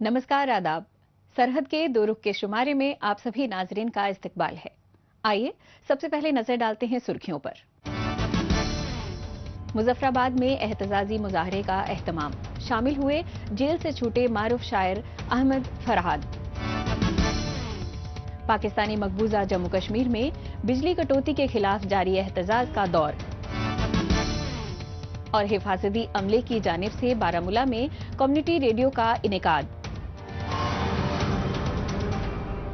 नमस्कार, आदाब। सरहद के दो रुख के शुमारे में आप सभी नाजरीन का इस्तकबाल है। आइए सबसे पहले नजर डालते हैं सुर्खियों पर। मुजफ्फराबाद में एहतजाजी मुजाहरे का एहतमाम, शामिल हुए जेल से छूटे मारूफ शायर अहमद फरहाद। पाकिस्तानी मकबूजा जम्मू कश्मीर में बिजली कटौती के खिलाफ जारी एहतजाज का दौर और हिफाजती अमले की जानिब से बारामूला में कम्युनिटी रेडियो का इनेकाद।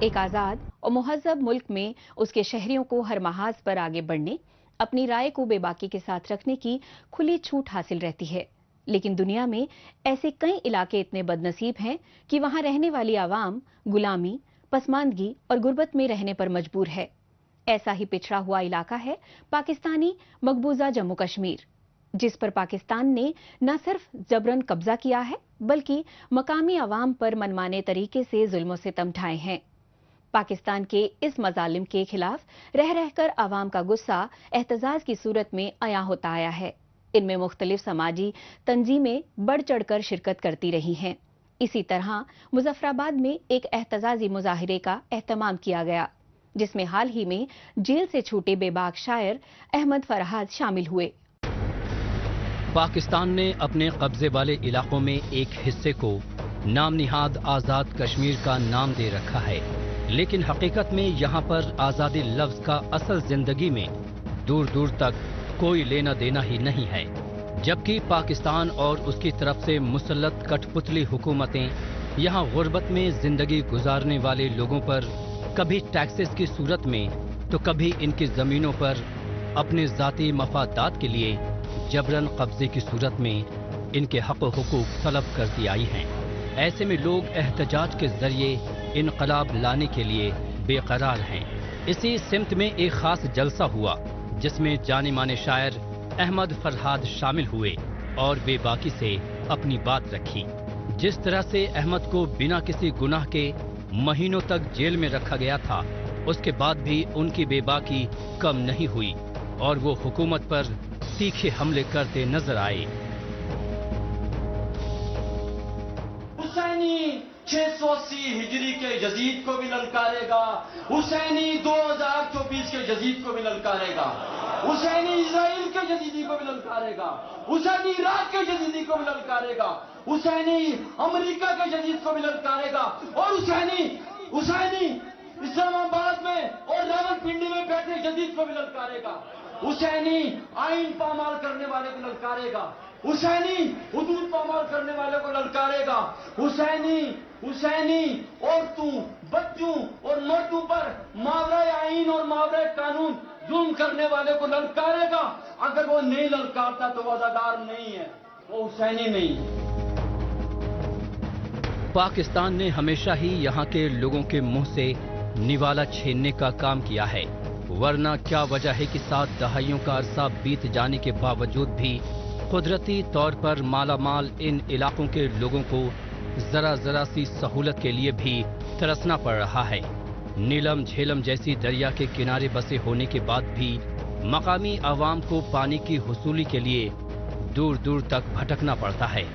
एक आजाद और मुहज़्ज़ब मुल्क में उसके शहरियों को हर महाज पर आगे बढ़ने, अपनी राय को बेबाकी के साथ रखने की खुली छूट हासिल रहती है। लेकिन दुनिया में ऐसे कई इलाके इतने बदनसीब हैं कि वहां रहने वाली आवाम गुलामी, पसमानदगी और गुर्बत में रहने पर मजबूर है। ऐसा ही पिछड़ा हुआ इलाका है पाकिस्तानी मकबूजा जम्मू कश्मीर, जिस पर पाकिस्तान ने न सिर्फ जबरन कब्जा किया है बल्कि मकामी आवाम पर मनमाने तरीके से जुल्म सितम ढाए हैं। पाकिस्तान के इस मजालिम के खिलाफ रह रहकर आवाम का गुस्सा एहतजाज की सूरत में अया होता आया है। इनमें मुख्तलिफ समाजी तंजीमें बढ़ चढ़कर शिरकत करती रही हैं। इसी तरह मुजफ्फराबाद में एक एहतजाजी मुजाहिरे का एहतमाम किया गया, जिसमें हाल ही में जेल से छूटे बेबाक शायर अहमद फरहाद शामिल हुए। पाकिस्तान ने अपने कब्जे वाले इलाकों में एक हिस्से को नाम निहाद आज़ाद कश्मीर का नाम दे रखा है, लेकिन हकीकत में यहाँ पर आज़ादी लफ्ज का असल जिंदगी में दूर दूर तक कोई लेना देना ही नहीं है। जबकि पाकिस्तान और उसकी तरफ से मुसल्लत कठपुतली हुकूमतें यहाँ गुर्बत में जिंदगी गुजारने वाले लोगों पर कभी टैक्सेस की सूरत में तो कभी इनकी जमीनों पर अपने जाती मफादात के लिए जबरन कब्जे की सूरत में इनके हक हुकूक तलब करती आई हैं। ऐसे में लोग एहतजाज के जरिए इनकलाब लाने के लिए बेकरार हैं। इसी सिमत में एक खास जलसा हुआ जिसमें जाने माने शायर अहमद फरहाद शामिल हुए और बेबाकी से अपनी बात रखी। जिस तरह से अहमद को बिना किसी गुनाह के महीनों तक जेल में रखा गया था, उसके बाद भी उनकी बेबाकी कम नहीं हुई और वो हुकूमत पर तीखे हमले करते नजर आए। हुसैनी 680 हिजरी के यजीद को भी ललकारेगा, हुसैनी 2024 के यजीद को भी ललकारेगा, हुसैनी इजराइल के यजीदी को भी ललकारेगा, हुसैनी इराक के यजीदी को भी ललकारेगा, हुसैनी अमेरिका के यजीद को भी ललकारेगा और हुसैनी इस्लामाबाद में और रावलपिंडी में बैठे यजीद को भी ललकारेगा। हुसैनी आइन पामाल करने वाले को ललकारेगा, हुसैनी हुदूद पामाल करने वाले को ललकारेगा, हुसैनी औरतों, बच्चों और मर्दों पर मावरे आइन और मावरे कानून जुल्म करने वाले को ललकारेगा। अगर वो नहीं ललकारता तो वो अज़ादार नहीं है, वो हुसैनी नहीं है। पाकिस्तान ने हमेशा ही यहाँ के लोगों के मुंह से निवाला छीनने का काम किया है, वरना क्या वजह है कि 7 दहाइयों का अरसा बीत जाने के बावजूद भी कुदरती तौर पर मालामाल इन इलाकों के लोगों को जरा जरा सी सहूलत के लिए भी तरसना पड़ रहा है। नीलम झेलम जैसी दरिया के किनारे बसे होने के बाद भी मकामी आवाम को पानी की हुसूली के लिए दूर दूर तक भटकना पड़ता है।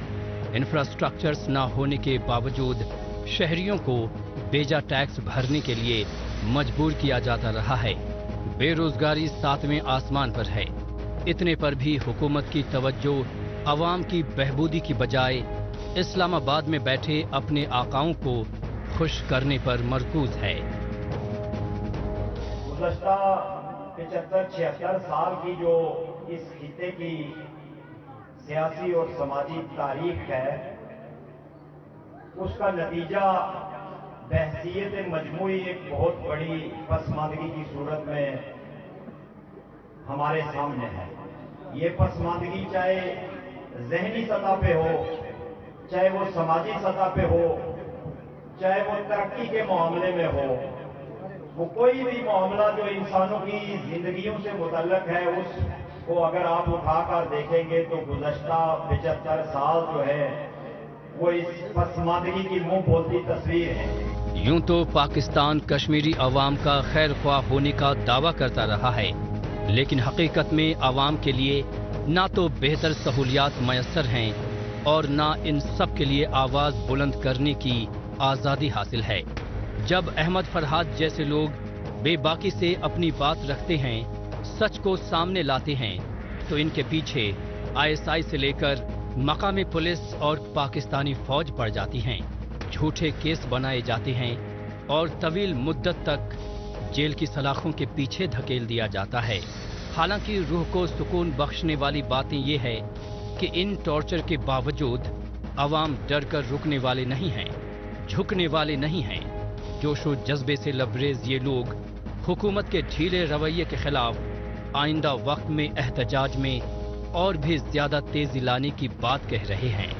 इंफ्रास्ट्रक्चर्स न होने के बावजूद शहरियों को बेजा टैक्स भरने के लिए मजबूर किया जाता रहा है। बेरोजगारी 7वें आसमान पर है। इतने पर भी हुकूमत की तवज्जो अवाम की बहबूदी की बजाय इस्लामाबाद में बैठे अपने आकाओं को खुश करने पर मरकूज है। गुज़श्ता 75-76 साल की जो इस खित्ते की सियासी और समाजी तारीख है, उसका नतीजा बहसीयत मजमूई एक बहुत बड़ी पसमानदगी की सूरत में हमारे सामने है। ये पसमानदगी चाहे जहनी सतह पे हो, चाहे वो समाजी सतह पे हो, चाहे वो तरक्की के मामले में हो, वो कोई भी मामला जो इंसानों की जिंदगियों से मुतल्लक है, उसको अगर आप उठाकर देखेंगे तो गुज़श्ता 75 साल जो है वो इस पसमानदगी की मुंह बोलती तस्वीर है। यूं तो पाकिस्तान कश्मीरी अवाम का खैर ख्वाह होने का दावा करता रहा है, लेकिन हकीकत में अवाम के लिए ना तो बेहतर सहूलियात मयसर हैं और ना इन सब के लिए आवाज बुलंद करने की आजादी हासिल है। जब अहमद फरहाद जैसे लोग बेबाकी से अपनी बात रखते हैं, सच को सामने लाते हैं, तो इनके पीछे आईएसआई से लेकर मकामी पुलिस और पाकिस्तानी फौज पड़ जाती हैं। झूठे केस बनाए जाते हैं और तवील मुद्दत तक जेल की सलाखों के पीछे धकेल दिया जाता है। हालांकि रूह को सुकून बख्शने वाली बातें ये है कि इन टॉर्चर के बावजूद अवाम डर कर रुकने वाले नहीं हैं, झुकने वाले नहीं हैं। जोशो जज्बे से लबरेज ये लोग हुकूमत के ढीले रवैये के खिलाफ आइंदा वक्त में एहतजाज में और भी ज्यादा तेजी लाने की बात कह रहे हैं।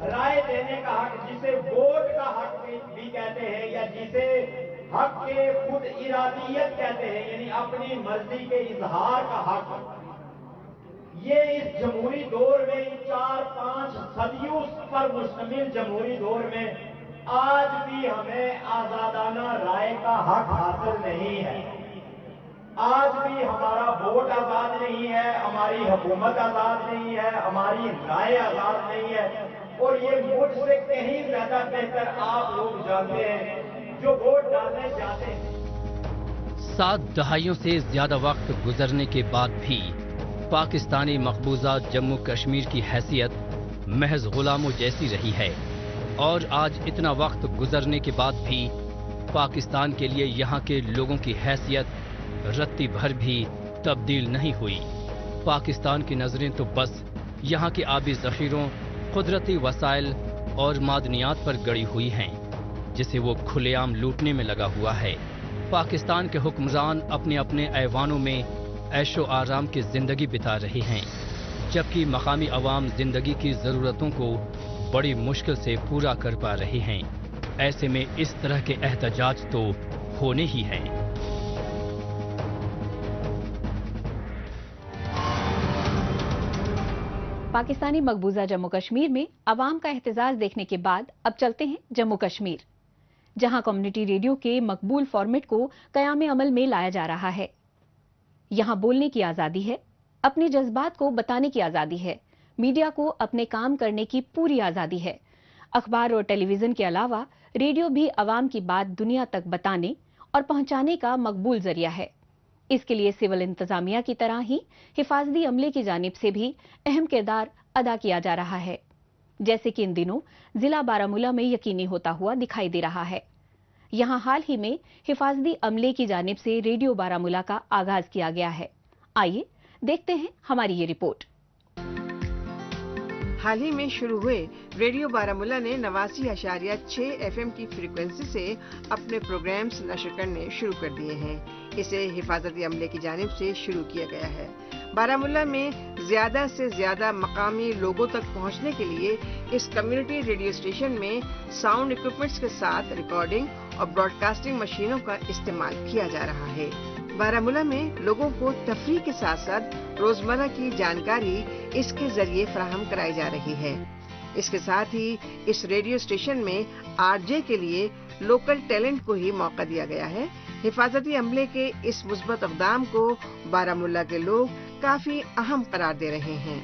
राय देने का हक, जिसे वोट का हक भी कहते हैं या जिसे हक के खुद इरादियत कहते हैं, यानी अपनी मर्जी के इजहार का हक, ये इस जमहूरी दौर में, 4-5 सदियों पर मुश्तमिल जमहूरी दौर में आज भी हमें आजादाना राय का हक हासिल नहीं है। आज भी हमारा वोट आजाद नहीं है, हमारी हुकूमत आजाद नहीं है, हमारी राय आजाद नहीं है। और ये मुझसे कहीं ज्यादा बेहतर आप लोग जानते हैं जो वोट डालने जाते हैं। 7 दहाइयों से ज्यादा वक्त गुजरने के बाद भी पाकिस्तानी मकबूजा जम्मू कश्मीर की हैसियत महज गुलामों जैसी रही है और आज इतना वक्त गुजरने के बाद भी पाकिस्तान के लिए यहाँ के लोगों की हैसियत रत्ती भर भी तब्दील नहीं हुई। पाकिस्तान की नजरें तो बस यहाँ के आबी जखीरों, कुदरती वसाइल और मादनियात पर गड़ी हुई हैं, जिसे वो खुलेआम लूटने में लगा हुआ है। पाकिस्तान के हुक्मरान अपने अपने ऐवानों में ऐशो आराम की जिंदगी बिता रहे हैं, जबकि मकामी अवाम जिंदगी की जरूरतों को बड़ी मुश्किल से पूरा कर पा रहे हैं। ऐसे में इस तरह के एहतजाज तो होने ही हैं। पाकिस्तानी मकबूजा जम्मू कश्मीर में अवाम का एहतजाज देखने के बाद अब चलते हैं जम्मू कश्मीर, जहां कम्युनिटी रेडियो के मकबूल फॉर्मेट को कयाम अमल में लाया जा रहा है। यहां बोलने की आजादी है, अपने जज्बात को बताने की आजादी है, मीडिया को अपने काम करने की पूरी आजादी है। अखबार और टेलीविजन के अलावा रेडियो भी अवाम की बात दुनिया तक बताने और पहुंचाने का मकबूल जरिया है। इसके लिए सिविल इंतजामिया की तरह ही हिफाजती अमले की जानिब से भी अहम किरदार अदा किया जा रहा है, जैसे कि इन दिनों जिला बारामूला में यकीनी होता हुआ दिखाई दे रहा है। यहां हाल ही में हिफाजती अमले की जानिब से रेडियो बारामूला का आगाज किया गया है। आइए देखते हैं हमारी ये रिपोर्ट। हाल ही में शुरू हुए रेडियो बारामूला ने 89.6 FM की फ्रीक्वेंसी से अपने प्रोग्राम्स नशर करने शुरू कर दिए हैं। इसे हिफाजती अमले की जानिब से शुरू किया गया है। बारामूला में ज्यादा से ज्यादा मकामी लोगों तक पहुंचने के लिए इस कम्युनिटी रेडियो स्टेशन में साउंड इक्विपमेंट्स के साथ रिकॉर्डिंग और ब्रॉडकास्टिंग मशीनों का इस्तेमाल किया जा रहा है। बारामूला में लोगों को तफरीह के साथ साथ रोजमर्रा की जानकारी इसके जरिए फराहम कराई जा रही है। इसके साथ ही इस रेडियो स्टेशन में आरजे के लिए लोकल टैलेंट को ही मौका दिया गया है। हिफाजती अमले के इस मुस्बत इक़दाम को बारामूला के लोग काफी अहम करार दे रहे हैं।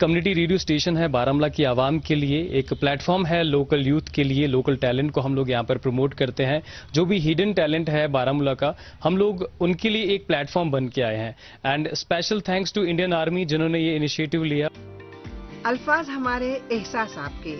कम्युनिटी रेडियो स्टेशन है बारामूला की आवाम के लिए, एक प्लेटफॉर्म है लोकल यूथ के लिए। लोकल टैलेंट को हम लोग यहाँ पर प्रमोट करते हैं। जो भी हिडन टैलेंट है बारामूला का, हम लोग उनके लिए एक प्लेटफॉर्म बन के आए हैं। And special thanks to Indian army जिन्होंने ये इनिशिएटिव लिया। अल्फाज हमारे एहसास आपके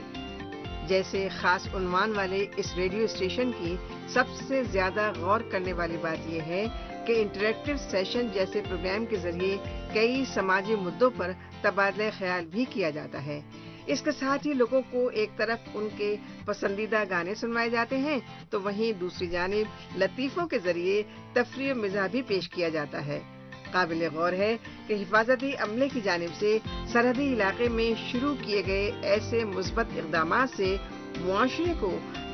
जैसे खास उन्वान वाले इस रेडियो स्टेशन की सबसे ज्यादा गौर करने वाली बात यह है कि इंटरेक्टिव सेशन जैसे प्रोग्राम के जरिए कई समाजी मुद्दों पर तबादला ख्याल भी किया जाता है। इसके साथ ही लोगों को एक तरफ उनके पसंदीदा गाने सुनवाए जाते हैं, तो वहीं दूसरी जानिब लतीफों के जरिए तफरीह और मिजाह भी पेश किया जाता है। काबिल गौर है कि हिफाजती अमले की जानिब से सरहदी इलाके में शुरू किए गए ऐसे मुस्बत इक़दामात से मुआशरे को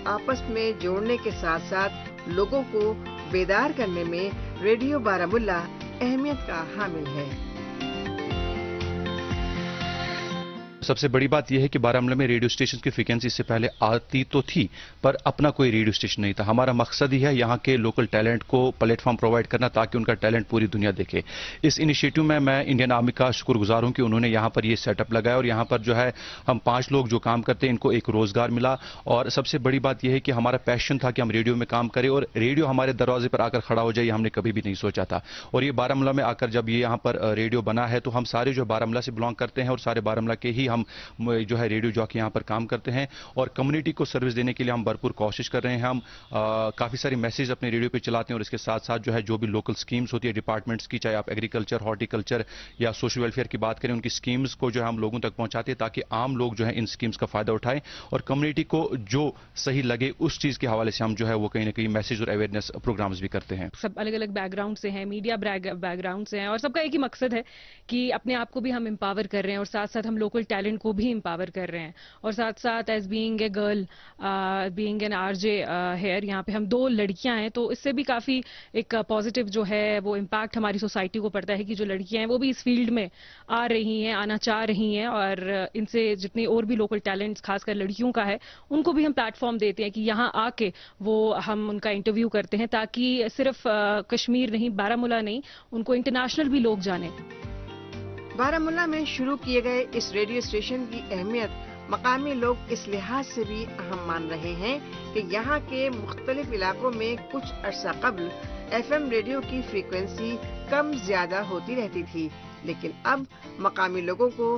आपस में जोड़ने के साथ साथ लोगों को बेदार करने में रेडियो बारामूला अहमियत का हामिल है। सबसे बड़ी बात यह है कि बारामूला में रेडियो स्टेशन की फ्रीक्वेंसी इससे पहले आती तो थी, पर अपना कोई रेडियो स्टेशन नहीं था। हमारा मकसद ही है यहाँ के लोकल टैलेंट को प्लेटफॉर्म प्रोवाइड करना, ताकि उनका टैलेंट पूरी दुनिया देखे। इस इनिशिएटिव में मैं इंडियन आर्मी का शुक्रगुजार हूँ कि उन्होंने यहाँ पर ये सेटअप लगाया, और यहाँ पर जो है हम 5 लोग जो काम करते हैं, इनको एक रोजगार मिला। और सबसे बड़ी बात यह है कि हमारा पैशन था कि हम रेडियो में काम करें, और रेडियो हमारे दरवाजे पर आकर खड़ा हो जाए, हमने कभी भी नहीं सोचा था। और ये बारामूला में आकर जब ये यहाँ पर रेडियो बना है, तो हम सारे जो बारामूला से बिलोंग करते हैं और सारे बारामूला के ही हम जो है रेडियो जॉकी यहाँ पर काम करते हैं, और कम्युनिटी को सर्विस देने के लिए हम भरपूर कोशिश कर रहे हैं। हम काफ़ी सारी मैसेज अपने रेडियो पे चलाते हैं, और इसके साथ साथ जो है जो भी लोकल स्कीम्स होती है डिपार्टमेंट्स की, चाहे आप एग्रीकल्चर, हॉर्टिकल्चर या सोशल वेलफेयर की बात करें, उनकी स्कीम्स को जो है हम लोगों तक पहुंचाते हैं, ताकि आम लोग जो है इन स्कीम्स का फायदा उठाएं, और कम्युनिटी को जो सही लगे उस चीज़ के हवाले से हम जो है वो कहीं ना कहीं मैसेज और अवेयरनेस प्रोग्राम्स भी करते हैं। सब अलग अलग बैकग्राउंड से हैं, मीडिया बैकग्राउंड से हैं, और सबका एक ही मकसद है कि अपने आप को भी हम एम्पावर कर रहे हैं, और साथ साथ हम लोकल टैलेंट को भी एम्पावर कर रहे हैं। और साथ साथ as being a girl, being an RJ here, यहाँ पे हम 2 लड़कियां हैं, तो इससे भी काफ़ी एक पॉजिटिव जो है वो इम्पैक्ट हमारी सोसाइटी को पड़ता है कि जो लड़कियां हैं वो भी इस फील्ड में आ रही हैं, आना चाह रही हैं, और इनसे जितनी और भी लोकल टैलेंट्स खासकर लड़कियों का है, उनको भी हम प्लेटफॉर्म देते हैं कि यहाँ आके वो हम उनका इंटरव्यू करते हैं, ताकि सिर्फ कश्मीर नहीं, बारामूला नहीं, उनको इंटरनेशनल भी लोग जाने। बारामूला में शुरू किए गए इस रेडियो स्टेशन की अहमियत मकामी लोग इस लिहाज से भी अहम मान रहे हैं कि यहाँ के मुख्तलिफ इलाकों में कुछ अरसा कबल FM रेडियो की फ्रीक्वेंसी कम ज्यादा होती रहती थी, लेकिन अब मकामी लोगों को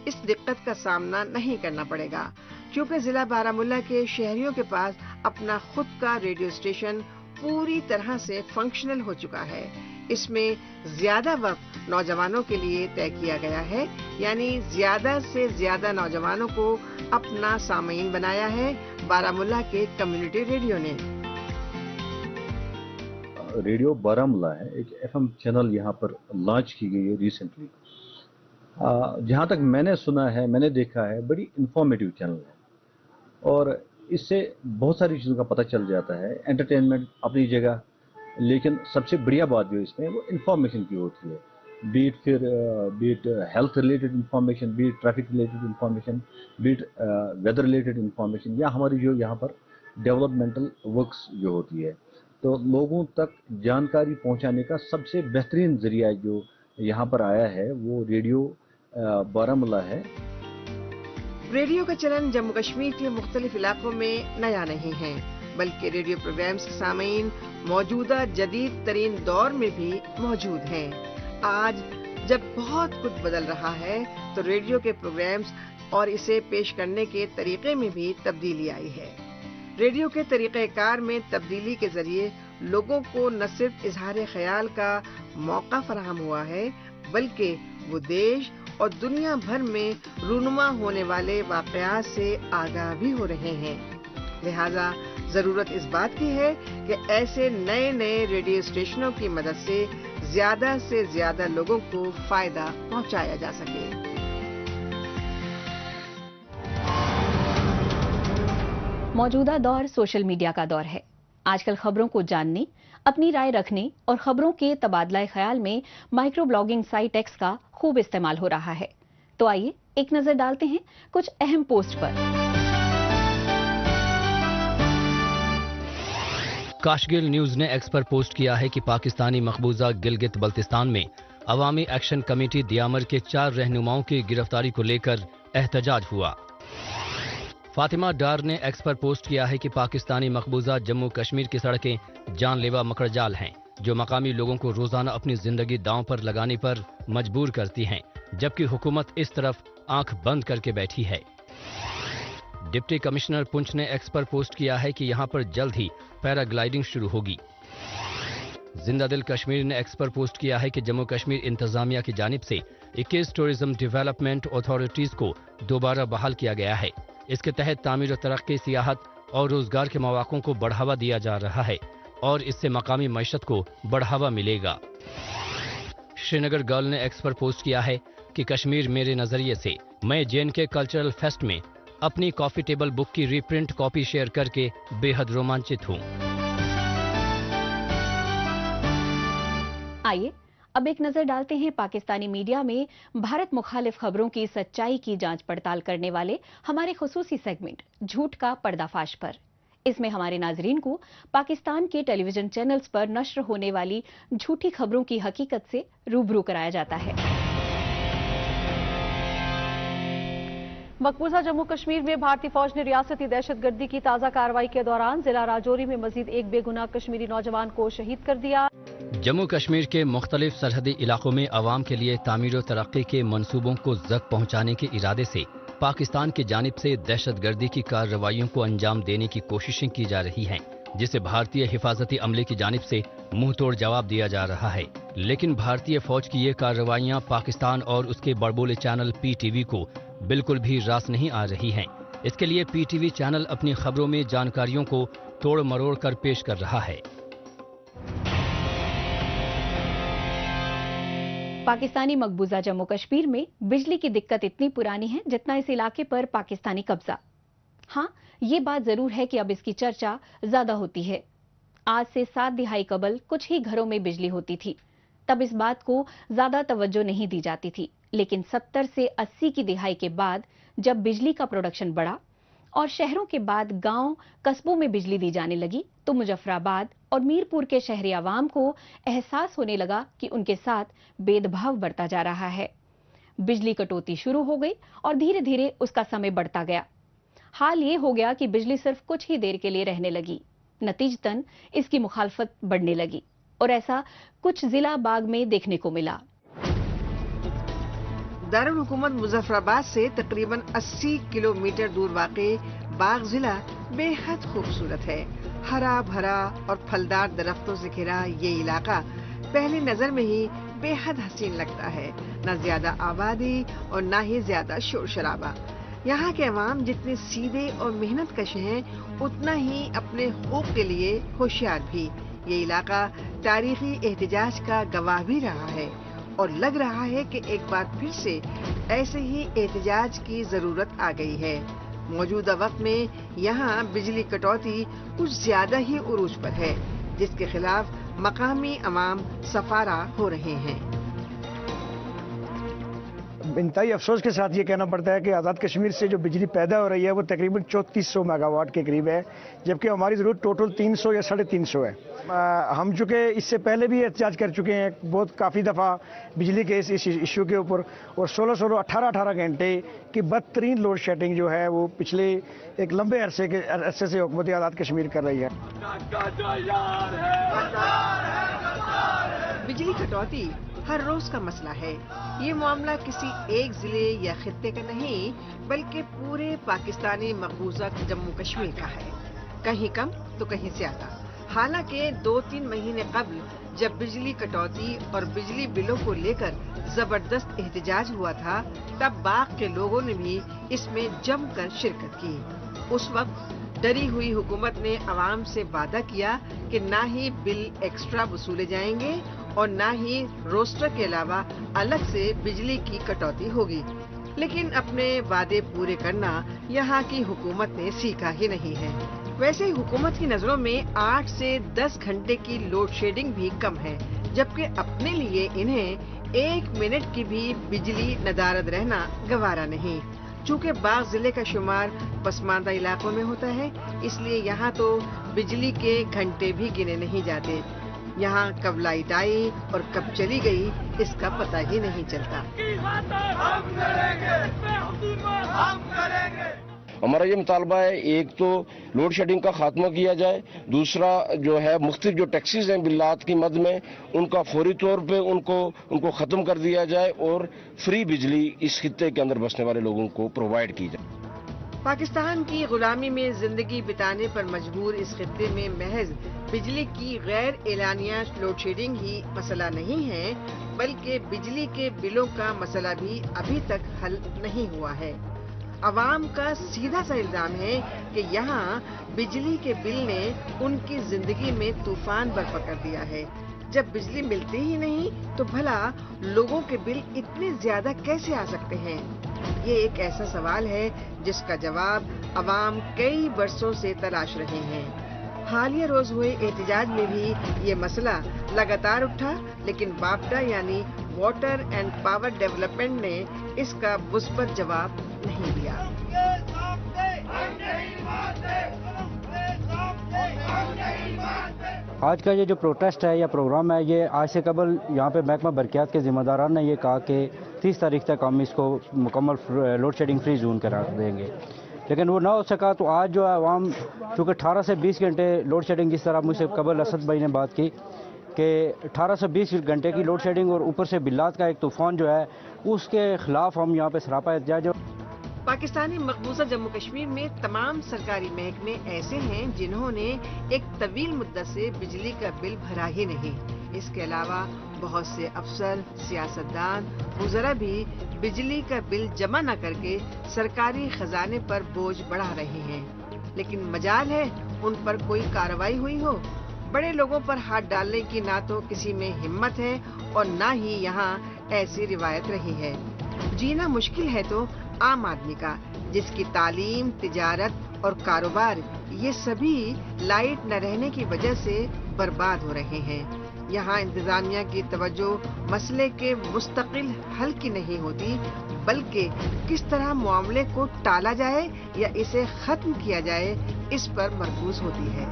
इस दिक्कत का सामना नहीं करना पड़ेगा, क्योंकि जिला बारामूला के शहरियों के पास अपना खुद का रेडियो स्टेशन पूरी तरह से फंक्शनल हो चुका है। इसमें ज्यादा वक्त नौजवानों के लिए तय किया गया है, यानी ज्यादा से ज्यादा नौजवानों को अपना सामीन बनाया है बारामूला के कम्युनिटी रेडियो ने। रेडियो बारामूला है, एक FM चैनल यहाँ पर लॉन्च की गई है रिसेंटली। जहाँ तक मैंने सुना है, मैंने देखा है, बड़ी इंफॉर्मेटिव चैनल है, और इससे बहुत सारी चीज़ों का पता चल जाता है। एंटरटेनमेंट अपनी जगह, लेकिन सबसे बढ़िया बात जो इसमें वो इंफॉर्मेशन की होती है, be it health related information, be it traffic related information, be it weather related information, या हमारी जो यहाँ पर डेवलपमेंटल वर्क्स जो होती है। तो लोगों तक जानकारी पहुँचाने का सबसे बेहतरीन जरिया जो यहाँ पर आया है वो रेडियो बारामूला है। रेडियो का चलन जम्मू कश्मीर के मुख्तलिफ इलाकों में नया नहीं है, बल्कि रेडियो प्रोग्राम्स के सामीन मौजूदा जदीद तरीन दौर में भी मौजूद हैं। आज जब बहुत कुछ बदल रहा है, तो रेडियो के प्रोग्राम्स और इसे पेश करने के तरीके में भी तब्दीली आई है। रेडियो के तरीक़ेकार में तब्दीली के जरिए लोगों को न सिर्फ इजहार ख्याल का मौका फराहम हुआ है, बल्कि वो देश और दुनिया भर में रूनुमा होने वाले वाक़यात से आगाह भी हो रहे हैं। लिहाजा जरूरत इस बात की है कि ऐसे नए नए रेडियो स्टेशनों की मदद से ज्यादा लोगों को फायदा पहुंचाया जा सके। मौजूदा दौर सोशल मीडिया का दौर है। आजकल खबरों को जानने, अपनी राय रखने और खबरों के तबादला ख्याल में माइक्रो ब्लॉगिंग साइट एक्स का खूब इस्तेमाल हो रहा है। तो आइए एक नजर डालते हैं कुछ अहम पोस्ट पर। काशगिल न्यूज ने एक्स पर पोस्ट किया है कि पाकिस्तानी मकबूजा गिलगित बल्तिस्तान में अवामी एक्शन कमेटी दियामर के 4 रहनुमाओं की गिरफ्तारी को लेकर एहतजाज हुआ। फातिमा डार ने एक्स पर पोस्ट किया है कि पाकिस्तानी मकबूजा जम्मू कश्मीर की सड़कें जानलेवा मकड़जाल हैं, जो मकामी लोगों को रोजाना अपनी जिंदगी दांव पर लगाने पर मजबूर करती हैं, जबकि हुकूमत इस तरफ आंख बंद करके बैठी है। डिप्टी कमिश्नर पुंछ ने एक्स पर पोस्ट किया है कि यहां पर जल्द ही पैराग्लाइडिंग शुरू होगी। जिंदा दिल कश्मीर ने एक्स पर पोस्ट किया है कि जम्मू कश्मीर इंतजामिया की जानिब से 21 टूरिज्म डेवलपमेंट अथॉरिटीज को दोबारा बहाल किया गया है। इसके तहत तामीर और तरक्की, सियाहत और रोजगार के मौक़ों को बढ़ावा दिया जा रहा है और इससे मकामी मईशत को बढ़ावा मिलेगा। श्रीनगर गर्ल ने एक्स पर पोस्ट किया है कि कश्मीर मेरे नजरिए से मैं JNK कल्चरल फेस्ट में अपनी कॉफी टेबल बुक की रीप्रिंट कॉपी शेयर करके बेहद रोमांचित हूँ। आइए अब एक नजर डालते हैं पाकिस्तानी मीडिया में भारत मुखालिफ खबरों की सच्चाई की जांच पड़ताल करने वाले हमारे खुसूसी सेगमेंट झूठ का पर्दाफाश पर। इसमें हमारे नाजरीन को पाकिस्तान के टेलीविजन चैनल्स पर नश्र होने वाली झूठी खबरों की हकीकत से रूबरू कराया जाता है। मकबूजा जम्मू कश्मीर में भारतीय फौज ने रियासती दहशतगर्दी की ताज़ा कार्रवाई के दौरान जिला राजौरी में मजीद एक बेगुनाह कश्मीरी नौजवान को शहीद कर दिया। जम्मू कश्मीर के मुख्तलिफ सरहदी इलाकों में अवाम के लिए तामीर और तरक्की के मंसूबों को जक पहुंचाने के इरादे से पाकिस्तान की जानिब से दहशतगर्दी की कार्रवाइयों को अंजाम देने की कोशिशें की जा रही हैं, जिसे भारतीय हिफाजती अमले की जानिब से मुंह तोड़ जवाब दिया जा रहा है। लेकिन भारतीय फौज की ये कार्रवाइयां पाकिस्तान और उसके बड़बोले चैनल PTV को बिल्कुल भी रास नहीं आ रही हैं। इसके लिए PTV चैनल अपनी खबरों में जानकारियों को तोड़ मरोड़ कर पेश कर रहा है। पाकिस्तानी मकबूजा जम्मू कश्मीर में बिजली की दिक्कत इतनी पुरानी है जितना इस इलाके पर पाकिस्तानी कब्जा। हाँ, ये बात जरूर है कि अब इसकी चर्चा ज्यादा होती है। आज से 7 दिहाई कबल कुछ ही घरों में बिजली होती थी, तब इस बात को ज्यादा तवज्जो नहीं दी जाती थी। लेकिन 70 से 80 की दिहाई के बाद जब बिजली का प्रोडक्शन बढ़ा और शहरों के बाद गांव कस्बों में बिजली दी जाने लगी, तो मुजफ्फराबाद और मीरपुर के शहरी आवाम को एहसास होने लगा कि उनके साथ भेदभाव बढ़ता जा रहा है। बिजली कटौती शुरू हो गई और धीरे धीरे उसका समय बढ़ता गया। हाल ये हो गया कि बिजली सिर्फ कुछ ही देर के लिए रहने लगी। नतीजतन इसकी मुखालफत बढ़ने लगी और ऐसा कुछ जिला बाग में देखने को मिला। दारुल हुकूमत मुजफ्फराबाद से तकरीबन 80 किलोमीटर दूर वाक़े बाग जिला बेहद खूबसूरत है। हरा भरा और फलदार दरख्तों से घिरा ये इलाका पहली नजर में ही बेहद हसीन लगता है। न ज्यादा आबादी और न ही ज्यादा शोर शराबा। यहाँ के अवाम जितने सीधे और मेहनत कश हैं, उतना ही अपने हुकूक के लिए होशियार भी। ये इलाका तारीखी एहतजाज का गवाह भी रहा है और लग रहा है कि एक बार फिर से ऐसे ही एहतजाज की जरूरत आ गई है। मौजूदा वक्त में यहाँ बिजली कटौती कुछ ज्यादा ही उरूज पर है, जिसके खिलाफ मकामी अवाम सफारा हो रहे हैं। इंतहाई अफसोस के साथ ये कहना पड़ता है कि आज़ाद कश्मीर से जो बिजली पैदा हो रही है वो तकरीबन 3400 मेगावाट के करीब है, जबकि हमारी ज़रूरत टोटल 300 या 350 है। हम चूँकि इससे पहले भी एहतजाज कर चुके हैं बहुत काफ़ी दफ़ा बिजली के इस इशू के ऊपर, और 16 18 घंटे की बदतरीन लोड शेडिंग जो है वो पिछले एक लंबे अरसे से हुकूमत आज़ाद कश्मीर कर रही है। बिजली कटौती हर रोज का मसला है। ये मामला किसी एक जिले या खित्ते का नहीं, बल्कि पूरे पाकिस्तानी मकबूजा जम्मू कश्मीर का है। कहीं कम तो कहीं ज्यादा। हालांकि 2-3 महीने कबल जब बिजली कटौती और बिजली बिलों को लेकर जबरदस्त एहतजाज हुआ था, तब बाग के लोगों ने भी इसमें जमकर शिरकत की। उस वक्त डरी हुई हुकूमत ने अवाम से वादा किया कि ना ही बिल एक्स्ट्रा वसूले जाएंगे और ना ही रोस्टर के अलावा अलग से बिजली की कटौती होगी। लेकिन अपने वादे पूरे करना यहाँ की हुकूमत ने सीखा ही नहीं है। वैसे हुकूमत की नजरों में 8 से 10 घंटे की लोड शेडिंग भी कम है, जबकि अपने लिए इन्हें 1 मिनट की भी बिजली नदारद रहना गवारा नहीं। चूँकि बाग जिले का शुमार पसमानदा इलाकों में होता है, इसलिए यहाँ तो बिजली के घंटे भी गिने नहीं जाते। यहाँ कब लाइट आई और कब चली गई इसका पता ही नहीं चलता। हमारा ये मुतालबा है, एक तो लोड शेडिंग का खात्मा किया जाए, दूसरा जो है मुख्तलिफ जो टैक्सीज हैं बिल्लात की मद में उनका फौरी तौर पे उनको ख़त्म कर दिया जाए और फ्री बिजली इस खित्ते के अंदर बसने वाले लोगों को प्रोवाइड की जाए। पाकिस्तान की गुलामी में जिंदगी बिताने पर मजबूर इस खित्ते में महज बिजली की गैर एलानिया लोड शेडिंग ही मसला नहीं है, बल्कि बिजली के बिलों का मसला भी अभी तक हल नहीं हुआ है। अवाम का सीधा सा इल्जाम है कि यहाँ बिजली के बिल ने उनकी जिंदगी में तूफान बर्पा कर दिया है। जब बिजली मिलती ही नहीं तो भला लोगों के बिल इतने ज्यादा कैसे आ सकते हैं? ये एक ऐसा सवाल है जिसका जवाब अवाम कई बरसों से तलाश रहे हैं। हालिया रोज हुए एहतजाज में भी ये मसला लगातार उठा, लेकिन वापडा यानी वाटर एंड पावर डेवलपमेंट ने इसका मुस्बत जवाब नहीं दिया। आज का ये जो प्रोटेस्ट है या प्रोग्राम है, ये आज से कबल यहाँ पे महकमा बरक़ियात के ज़िम्मेदारान ने ये कहा कि 30 तारीख तक हम इसको मुकम्मल लोड शेडिंग फ्री जोन करार देंगे, लेकिन वो ना हो सका। तो आज जो है आवाम, चूँकि 18 से 20 घंटे लोड शेडिंग, जिस तरह मुझसे कबल असद भाई ने बात की कि 18 से 20 घंटे की लोड शेडिंग और ऊपर से बिल्लात का एक तूफ़ान जो है, उसके खिलाफ हम यहाँ पे सरापा एहतजाज। पाकिस्तानी मकबूजा जम्मू कश्मीर में तमाम सरकारी महकमे ऐसे हैं जिन्होंने एक तवील मुद्दत से बिजली का बिल भरा ही नहीं। इसके अलावा बहुत से अफसर, सियासतदान, वुज़रा भी बिजली का बिल जमा न करके सरकारी खजाने पर बोझ बढ़ा रहे हैं, लेकिन मजाल है उन पर कोई कार्रवाई हुई हो। बड़े लोगों पर हाथ डालने की ना तो किसी में हिम्मत है और ना ही यहाँ ऐसी रिवायत रही है। जीना मुश्किल है तो आम आदमी का, जिसकी तालीम, तिजारत और कारोबार ये सभी लाइट न रहने की वजह से बर्बाद हो रहे हैं। यहाँ इंतजामिया की तवज्जो मसले के मुस्तकिल हल की नहीं होती, बल्कि किस तरह मामले को टाला जाए या इसे खत्म किया जाए, इस पर मरकूज होती है।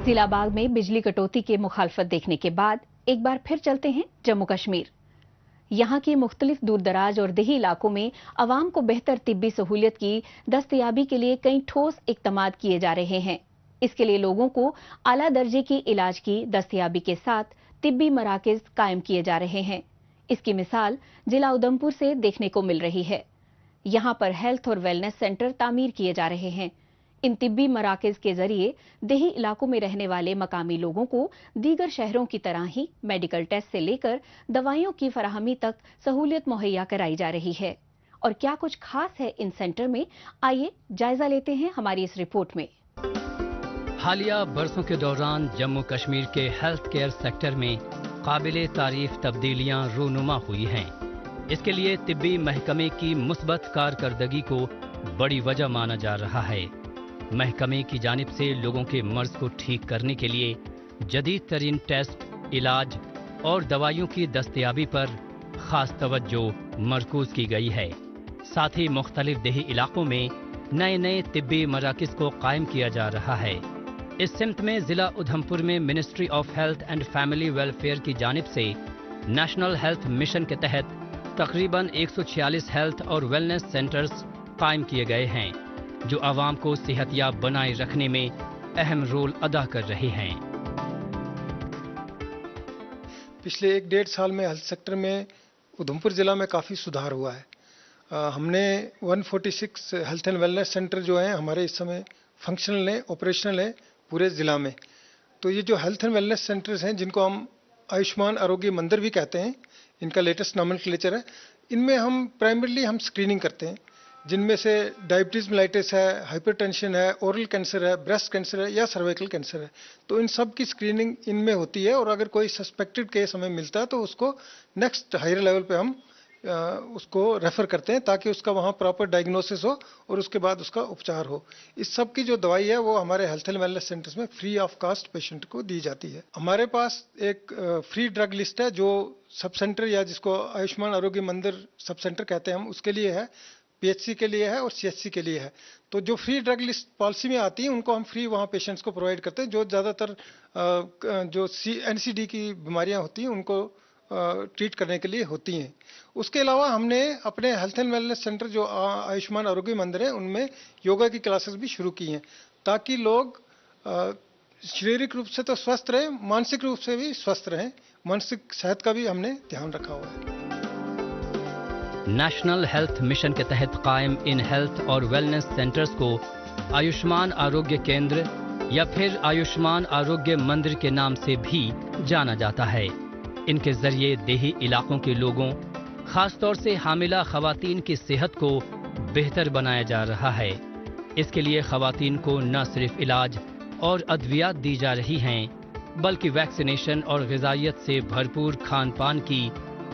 जिला बाग में बिजली कटौती की मुखालफत देखने के बाद एक बार फिर चलते हैं जम्मू कश्मीर। यहाँ के मुख्तलिफ दूर दराज और देही इलाकों में आवाम को बेहतर तिब्बी सहूलियत की दस्तयाबी के लिए कई ठोस इक़दामात किए जा रहे हैं। इसके लिए लोगों को आला दर्जे की इलाज की दस्तयाबी के साथ तिब्बी मराकज़ कायम किए जा रहे हैं। इसकी मिसाल जिला उधमपुर से देखने को मिल रही है। यहाँ पर हेल्थ और वेलनेस सेंटर तामीर किए जा रहे हैं। इन तिब्बी मराकज़ के जरिए देही इलाकों में रहने वाले मकामी लोगों को दीगर शहरों की तरह ही मेडिकल टेस्ट से लेकर दवाइयों की फराहमी तक सहूलियत मुहैया कराई जा रही है। और क्या कुछ खास है इन सेंटर में, आइए जायजा लेते हैं हमारी इस रिपोर्ट में। हालिया बरसों के दौरान जम्मू कश्मीर के हेल्थ केयर सेक्टर में काबिले तारीफ तब्दीलियां रूनुमा हुई हैं। इसके लिए तिब्बी महकमे की मुस्बत कारकर्दगी को बड़ी वजह माना जा रहा है। महकमे की जानिब से लोगों के मर्ज को ठीक करने के लिए जदीद तरीन टेस्ट, इलाज और दवाइयों की दस्तयाबी पर खास तवज्जो मरकूज की गई है। साथ ही मुख्तलिफ देही इलाकों में नए नए तिब्बी मराकज़ को कायम किया जा रहा है। इस सिमत में जिला उधमपुर में ministry of health and family welfare की जानिब से नेशनल हेल्थ मिशन के तहत तकरीबन 146 हेल्थ और वेलनेस सेंटर्स कायम किए गए हैं, जो आवाम को सेहतयाब बनाए रखने में अहम रोल अदा कर रहे हैं। पिछले 1-1.5 साल में हेल्थ सेक्टर में उधमपुर ज़िला में काफ़ी सुधार हुआ है। हमने 146 हेल्थ एंड वेलनेस सेंटर जो हैं हमारे इस समय फंक्शनल हैं, ऑपरेशनल हैं पूरे ज़िला में। तो ये जो हेल्थ एंड वेलनेस सेंटर्स हैं, जिनको हम आयुष्मान आरोग्य मंदिर भी कहते हैं, इनका लेटेस्ट नॉमेनक्लेचर है, इनमें हम प्राइमरीली हम स्क्रीनिंग करते हैं, जिनमें से डायबिटीज़ मेलाइटिस है, हाइपरटेंशन है, ओरल कैंसर है, ब्रेस्ट कैंसर है या सर्वाइकल कैंसर है। तो इन सब की स्क्रीनिंग इनमें होती है और अगर कोई सस्पेक्टेड केस हमें मिलता है तो उसको नेक्स्ट हायर लेवल पे हम उसको रेफर करते हैं, ताकि उसका वहाँ प्रॉपर डायग्नोसिस हो और उसके बाद उसका उपचार हो। इस सब की जो दवाई है वो हमारे हेल्थ एंड वेलनेस सेंटर्स में फ्री ऑफ कास्ट पेशेंट को दी जाती है। हमारे पास एक फ्री ड्रग लिस्ट है जो सब सेंटर या जिसको आयुष्मान आरोग्य मंदिर सब सेंटर कहते हैं हम, उसके लिए है, पीएचसी के लिए है और सीएचसी के लिए है। तो जो फ्री ड्रग लिस्ट पॉलिसी में आती है उनको हम फ्री वहाँ पेशेंट्स को प्रोवाइड करते हैं, जो ज़्यादातर जो एनसीडी की बीमारियाँ होती हैं उनको ट्रीट करने के लिए होती हैं। उसके अलावा हमने अपने हेल्थ एंड वेलनेस सेंटर जो आयुष्मान आरोग्य मंदिर है उनमें योगा की क्लासेस भी शुरू की हैं, ताकि लोग शारीरिक रूप से तो स्वस्थ रहें, मानसिक रूप से भी स्वस्थ रहें। मानसिक सेहत का भी हमने ध्यान रखा हुआ है। नेशनल हेल्थ मिशन के तहत कायम इन हेल्थ और वेलनेस सेंटर्स को आयुष्मान आरोग्य केंद्र या फिर आयुष्मान आरोग्य मंदिर के नाम से भी जाना जाता है। इनके जरिए देही इलाकों के लोगों, खास तौर से हामिला खवातीन की सेहत को बेहतर बनाया जा रहा है। इसके लिए खवातीन को न सिर्फ इलाज और अद्वियात दी जा रही हैं, बल्कि वैक्सीनेशन और ग़िज़ाइयत से भरपूर खान पान की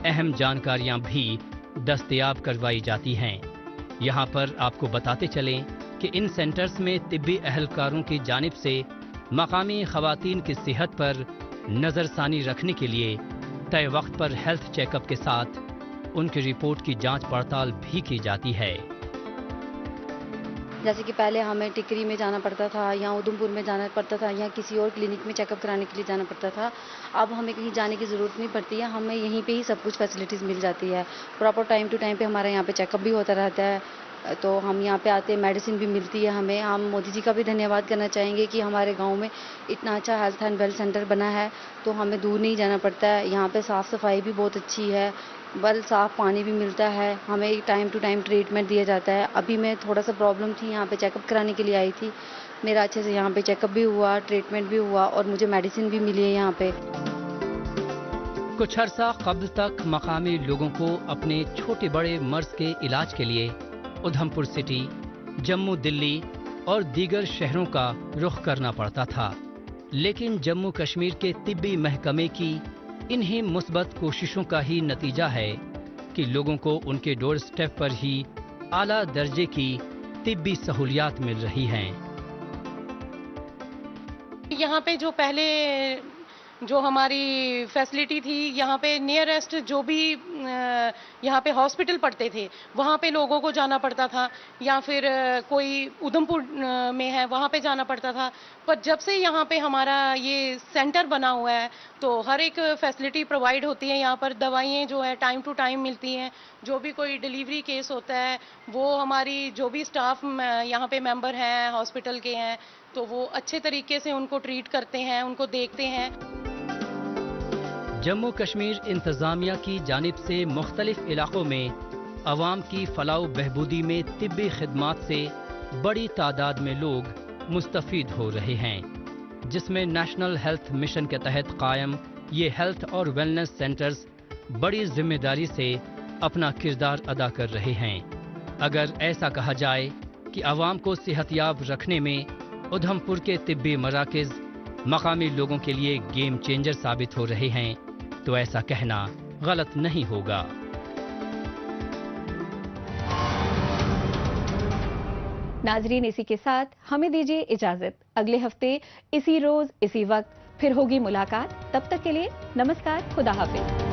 अहम जानकारियां भी दस्तयाब करवाई जाती हैं। यहाँ पर आपको बताते चलें कि कि इन सेंटर्स में तिब्बी अहलकारों की जानिब से मकामी खवातीन की सेहत पर नज़रसानी रखने के लिए तय वक्त पर हेल्थ चेकअप के साथ उनकी रिपोर्ट की जांच पड़ताल भी की जाती है। जैसे कि पहले हमें टिकरी में जाना पड़ता था या उधमपुर में जाना पड़ता था या किसी और क्लिनिक में चेकअप कराने के लिए जाना पड़ता था। अब हमें कहीं जाने की ज़रूरत नहीं पड़ती है, हमें यहीं पे ही सब कुछ फैसिलिटीज़ मिल जाती है। प्रॉपर टाइम टू टाइम पे हमारे यहाँ पे चेकअप भी होता रहता है, तो हम यहाँ पे आते हैं, मेडिसिन भी मिलती है हमें। हम मोदी जी का भी धन्यवाद करना चाहेंगे कि हमारे गाँव में इतना अच्छा हेल्थ एंड वेल्थ सेंटर बना है, तो हमें दूर नहीं जाना पड़ता है। यहाँ पे साफ़ सफाई भी बहुत अच्छी है, बल साफ़ पानी भी मिलता है, हमें टाइम टू टाइम ट्रीटमेंट दिया जाता है। अभी मैं थोड़ा सा प्रॉब्लम थी, यहाँ पे चेकअप कराने के लिए आई थी, मेरा अच्छे से यहाँ पे चेकअप भी हुआ, ट्रीटमेंट भी हुआ और मुझे मेडिसिन भी मिली है यहाँ पे। कुछ अरसा कब्ल तक मकामी लोगों को अपने छोटे बड़े मर्ज के इलाज के लिए उधमपुर सिटी, जम्मू, दिल्ली और दीगर शहरों का रुख करना पड़ता था, लेकिन जम्मू कश्मीर के तिब्बी महकमे की इन्हीं मुस्बत कोशिशों का ही नतीजा है कि लोगों को उनके डोर स्टेप पर ही आला दर्जे की तिब्बी सहूलियात मिल रही हैं। यहाँ पे जो पहले जो हमारी फैसिलिटी थी, यहाँ पे नियरेस्ट जो भी यहाँ पे हॉस्पिटल पड़ते थे वहाँ पे लोगों को जाना पड़ता था, या फिर कोई उधमपुर में है वहाँ पे जाना पड़ता था। पर जब से यहाँ पे हमारा ये सेंटर बना हुआ है तो हर एक फैसिलिटी प्रोवाइड होती है। यहाँ पर दवाइयाँ जो है टाइम टू टाइम मिलती हैं, जो भी कोई डिलीवरी केस होता है वो हमारी जो भी स्टाफ यहाँ पे मेंबर हैं हॉस्पिटल के हैं, तो वो अच्छे तरीके से उनको ट्रीट करते हैं, उनको देखते हैं। जम्मू कश्मीर इंतजामिया की जानिब से मुख्तलिफ इलाकों में अवाम की फलाह बहबूदी में तिब्बी खिदमात से बड़ी तादाद में लोग मुस्तफ़ीद हो रहे हैं, जिसमें नेशनल हेल्थ मिशन के तहत कायम ये हेल्थ और वेलनेस सेंटर्स बड़ी जिम्मेदारी से अपना किरदार अदा कर रहे हैं। अगर ऐसा कहा जाए कि अवाम को सेहतयाब रखने में उधमपुर के तिब्बी मराकज़ मकामी लोगों के लिए गेम चेंजर साबित हो रहे हैं, तो ऐसा कहना गलत नहीं होगा। नाजरीन, इसी के साथ हमें दीजिए इजाजत। अगले हफ्ते इसी रोज इसी वक्त फिर होगी मुलाकात। तब तक के लिए नमस्कार, खुदा हाफिज।